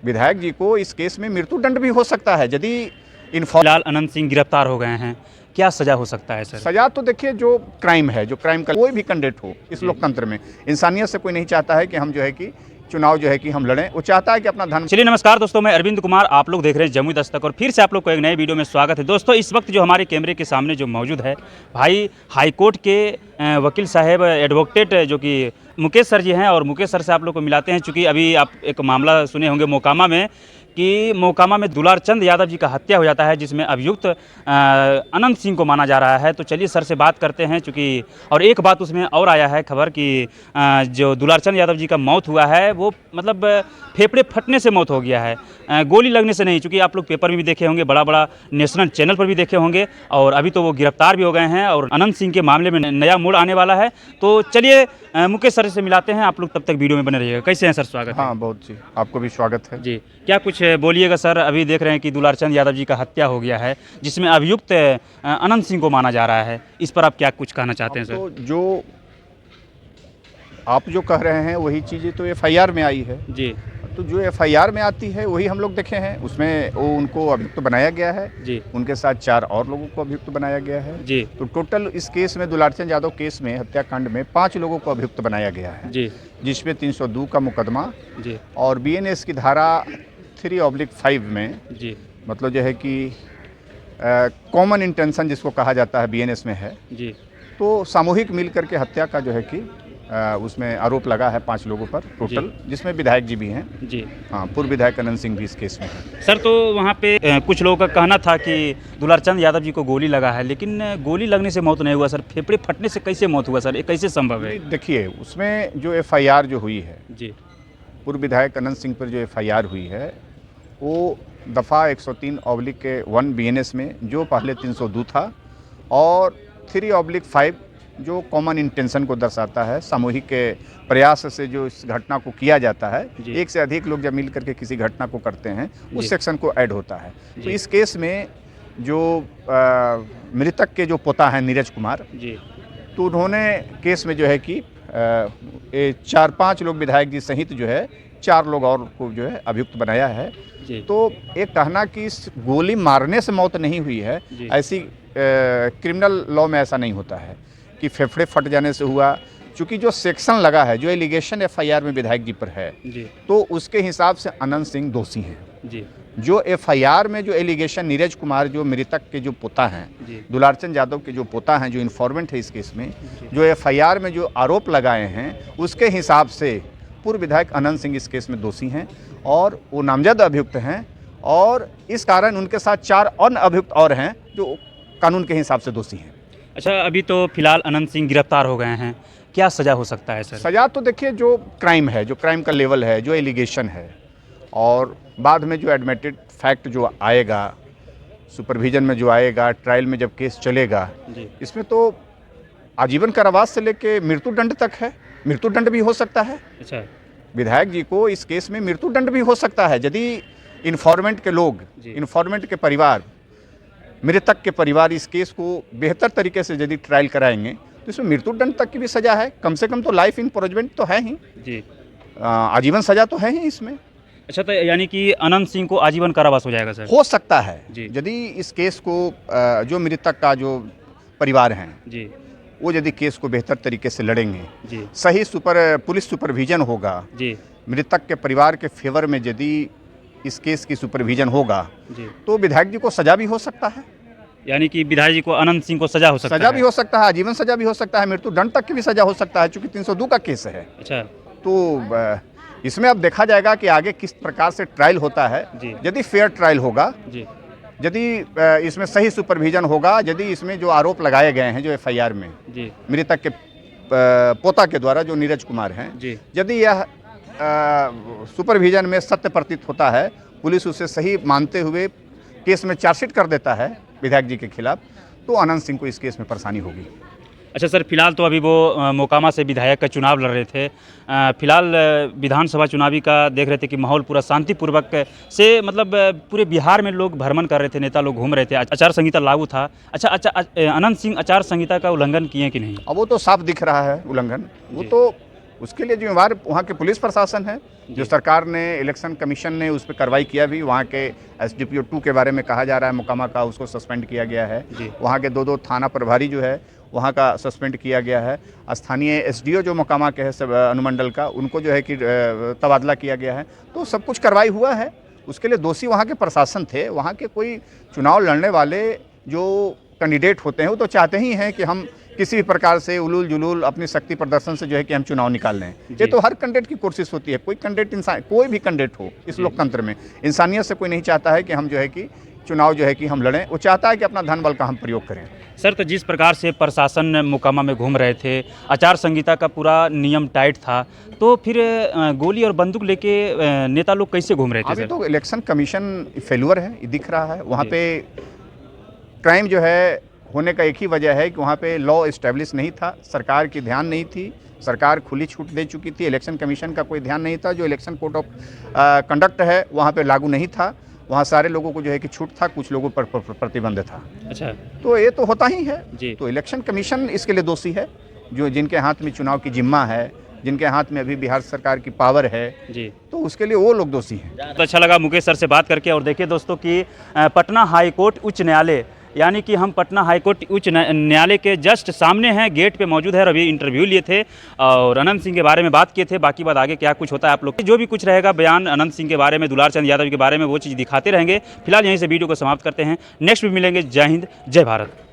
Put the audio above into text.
विधायक जी को इस केस में मृत्युदंड भी हो सकता है यदि फिलहाल अनंत सिंह गिरफ्तार हो गए हैं, क्या सजा हो सकता है सर? सजा तो देखिए, जो क्राइम है, जो क्राइम का कोई भी कैंडिडेट हो इस लोकतंत्र में, इंसानियत से कोई नहीं चाहता है कि हम जो है कि चुनाव जो है कि हम लड़ें। वो चाहता है कि अपना धर्म। चलिए नमस्कार दोस्तों, मैं अरविंद कुमार, आप लोग देख रहे हैं जमुई दस्तक और फिर से आप लोग को एक नए वीडियो में स्वागत है। दोस्तों इस वक्त जो हमारे कैमरे के सामने जो मौजूद है भाई हाईकोर्ट के वकील साहब एडवोकेट जो कि मुकेश सर जी हैं, और मुकेश सर से आप लोग को मिलाते हैं। चूँकि अभी आप एक मामला सुने होंगे मोकामा में कि मोकामा में दुलार चंद यादव जी का हत्या हो जाता है, जिसमें अभियुक्त अनंत सिंह को माना जा रहा है। तो चलिए सर से बात करते हैं। चूँकि और एक बात उसमें और आया है खबर कि जो दुलार चंद यादव जी का मौत हुआ है वो मतलब फेफड़े फटने से मौत हो गया है, गोली लगने से नहीं। चूँकि आप लोग पेपर में भी देखे होंगे, बड़ा बड़ा नेशनल चैनल पर भी देखे होंगे, और अभी तो वो गिरफ्तार भी हो गए हैं और अनंत सिंह के मामले में नया मोड़ आने वाला है। तो चलिए मुकेश सर से मिलाते हैं, आप लोग तब तक वीडियो में बने रहिएगा। कैसे हैं सर? स्वागत है। हाँ, बहुत जी, आपको भी स्वागत है जी। क्या कुछ बोलिएगा सर? अभी देख रहे हैं कि दुलार चंद यादव जी का हत्या हो गया है, जिसमें अभियुक्त अनंत सिंह को माना जा रहा है। इस पर आप क्या कुछ कहना चाहते हैं सर? तो जो आप जो कह रहे हैं वही चीज़ें तो एफआईआर में आई है। जी तो जो एफआईआर में आती है वही हम लोग देखे हैं, उसमें वो उनको अभियुक्त बनाया गया है। जी उनके साथ 4 और लोगों को अभियुक्त बनाया गया है। जी तो टोटल इस केस में, दुलारचंद यादव केस में, हत्याकांड में 5 लोगों को अभियुक्त बनाया गया है, जी जिसमें 302 का मुकदमा जी और बीएनएस की धारा 3/5 में, जी मतलब जो है कि कॉमन इंटेंशन जिसको कहा जाता है बीएनएस में है। जी तो सामूहिक मिल करके हत्या का जो है कि उसमें आरोप लगा है 5 लोगों पर टोटल, जिसमें विधायक जी भी हैं। जी हाँ, पूर्व विधायक अनंत सिंह भी इस केस में है। सर, तो वहाँ पे कुछ लोगों का कहना था कि दुलार चंद यादव जी को गोली लगा है, लेकिन गोली लगने से मौत नहीं हुआ सर। फेफड़े फटने से कैसे मौत हुआ सर? ये कैसे संभव है? देखिए, उसमें जो एफआईआर जो हुई है, जी पूर्व विधायक अनंत सिंह पर जो एफआईआर हुई है, वो दफ़ा 103/1 बीएनएस में, जो पहले 302 था, और 3/5 जो कॉमन इंटेंशन को दर्शाता है, सामूहिक के प्रयास से जो इस घटना को किया जाता है, एक से अधिक लोग जब मिल करके किसी घटना को करते हैं, उस सेक्शन को ऐड होता है। तो इस केस में जो मृतक के जो पोता हैं नीरज कुमार जी, तो उन्होंने केस में जो है कि 4-5 लोग विधायक जी सहित जो है 4 लोग और को जो है अभियुक्त बनाया है। तो एक कहना कि इस गोली मारने से मौत नहीं हुई है, ऐसी क्रिमिनल लॉ में ऐसा नहीं होता है कि फेफड़े फट जाने से हुआ। चूँकि जो सेक्शन लगा है, जो एलिगेशन एफआईआर में विधायक जी पर है, तो उसके हिसाब से अनंत सिंह दोषी हैं। जो एफआईआर में जो एलिगेशन नीरज कुमार, जो मृतक के जो पोता हैं, दुलारचंद यादव के जो पोता हैं, जो इन्फॉर्मेंट है इस केस में, जो एफआईआर में जो आरोप लगाए हैं, उसके हिसाब से पूर्व विधायक अनंत सिंह इस केस में दोषी हैं और वो नामजद अभियुक्त हैं। और इस कारण उनके साथ 4 अन्य अभियुक्त और हैं जो कानून के हिसाब से दोषी हैं। अच्छा, अभी तो फिलहाल अनंत सिंह गिरफ्तार हो गए हैं, क्या सज़ा हो सकता है सर? सज़ा तो देखिए, जो क्राइम है, जो क्राइम का लेवल है, जो एलिगेशन है, और बाद में जो एडमिटेड फैक्ट जो आएगा, सुपरविजन में जो आएगा, ट्रायल में जब केस चलेगा, इसमें तो आजीवन कारावास से लेके मृत्युदंड तक है। मृत्युदंड भी हो सकता है। अच्छा, विधायक जी को इस केस में मृत्युदंड भी हो सकता है यदि इन्फॉर्मेंट के लोग, इन्फॉर्मेंट के परिवार, मृतक के परिवार इस केस को बेहतर तरीके से यदि ट्रायल कराएंगे तो इसमें मृत्युदंड तक की भी सज़ा है। कम से कम तो लाइफ इम्प्रिजनमेंट तो है ही जी, आजीवन सज़ा तो है ही इसमें। अच्छा, तो यानी कि अनंत सिंह को आजीवन कारावास हो जाएगा सर? हो सकता है यदि इस केस को जो मृतक का जो परिवार हैं जी, वो यदि केस को बेहतर तरीके से लड़ेंगे जी, सही पुलिस सुपरविजन होगा जी, मृतक के परिवार के फेवर में यदि इस केस की सुपरविजन होगा जी, तो विधायक जी को सजा भी हो सकता है। यानी कि विधायक जी को, अनंत सिंह को सजा हो सकता है? सजा भी हो सकता है, आजीवन सजा भी हो सकता है, मृत्युदंड तक की भी सजा हो सकता है, चूंकि 302 का केस है। अच्छा, तो इसमें अब देखा जाएगा कि आगे किस प्रकार से ट्रायल होता है। यदि फेयर ट्रायल होगा, यदि इसमें सही सुपरविजन होगा, यदि इसमें जो आरोप लगाए गए हैं जो एफआईआर में मृतक के पोता के द्वारा जो नीरज कुमार हैं, यदि यह सुपरविजन में सत्य प्रतीत होता है, पुलिस उसे सही मानते हुए केस में चार्जशीट कर देता है विधायक जी के खिलाफ, तो अनंत सिंह को इस केस में परेशानी होगी। अच्छा सर, फिलहाल तो अभी वो मोकामा से विधायक का चुनाव लड़ रहे थे। फिलहाल विधानसभा चुनावी का देख रहे थे कि माहौल पूरा शांतिपूर्वक से, मतलब पूरे बिहार में लोग भ्रमण कर रहे थे, नेता लोग घूम रहे थे, आचार संहिता लागू था। अच्छा, अनंत सिंह आचार संहिता का उल्लंघन किए कि नहीं? अब वो तो साफ दिख रहा है उल्लंघन। वो तो उसके लिए जिम्मेवार वहाँ के पुलिस प्रशासन है, जो सरकार ने, इलेक्शन कमीशन ने उस पर कार्रवाई किया भी। वहाँ के SDPO 2 के बारे में कहा जा रहा है मोकामा का, उसको सस्पेंड किया गया है। वहाँ के 2 थाना प्रभारी जो है वहाँ का सस्पेंड किया गया है। स्थानीय SDO जो मोकामा के है अनुमंडल का, उनको जो है कि तबादला किया गया है। तो सब कुछ कार्रवाई हुआ है। उसके लिए दोषी वहाँ के प्रशासन थे। वहाँ के कोई चुनाव लड़ने वाले जो कैंडिडेट होते हैं वो तो चाहते ही हैं कि हम किसी भी प्रकार से उलूल जुलूल अपनी शक्ति प्रदर्शन से जो है कि हम चुनाव निकाल लें। ये तो हर कैंडिडेट की कोशिश होती है। कोई कैंडिडेट इंसान, कोई भी कैंडिडेट हो इस लोकतंत्र में, इंसानियत से कोई नहीं चाहता है कि हम जो है कि चुनाव जो है कि हम लड़ें। वो चाहता है कि अपना धन बल का हम प्रयोग करें। सर, तो जिस प्रकार से प्रशासन मोकामा में घूम रहे थे, आचार संहिता का पूरा नियम टाइट था, तो फिर गोली और बंदूक लेके नेता लोग कैसे घूम रहे थे? अभी तो इलेक्शन कमीशन फेल्यूर है, ये दिख रहा है। वहाँ पे क्राइम जो है होने का एक ही वजह है कि वहाँ पे लॉ इस्टेब्लिश नहीं था, सरकार की ध्यान नहीं थी, सरकार खुली छूट दे चुकी थी, इलेक्शन कमीशन का कोई ध्यान नहीं था, जो इलेक्शन कोड ऑफ कंडक्ट है वहाँ पे लागू नहीं था। वहाँ सारे लोगों को जो है कि छूट था, कुछ लोगों पर प्रतिबंध था। अच्छा, तो ये तो होता ही है जी। तो इलेक्शन कमीशन इसके लिए दोषी है, जो जिनके हाथ में चुनाव की जिम्मा है, जिनके हाथ में अभी बिहार सरकार की पावर है जी, तो उसके लिए वो लोग दोषी हैं। तो अच्छा लगा मुकेश सर से बात करके। और देखिए दोस्तों कि पटना हाई कोर्ट उच्च न्यायालय, यानी कि हम पटना हाई कोर्ट उच्च न्यायालय के जस्ट सामने हैं, गेट पे मौजूद है। और अभी इंटरव्यू लिए थे और अनंत सिंह के बारे में बात किए थे। बाकी बात आगे क्या कुछ होता है आप लोग जो भी कुछ रहेगा बयान अनंत सिंह के बारे में, दुलार चंद यादव के बारे में, वो चीज़ दिखाते रहेंगे। फिलहाल यहीं से वीडियो को समाप्त करते हैं। नेक्स्ट भी मिलेंगे। जय हिंद, जय भारत।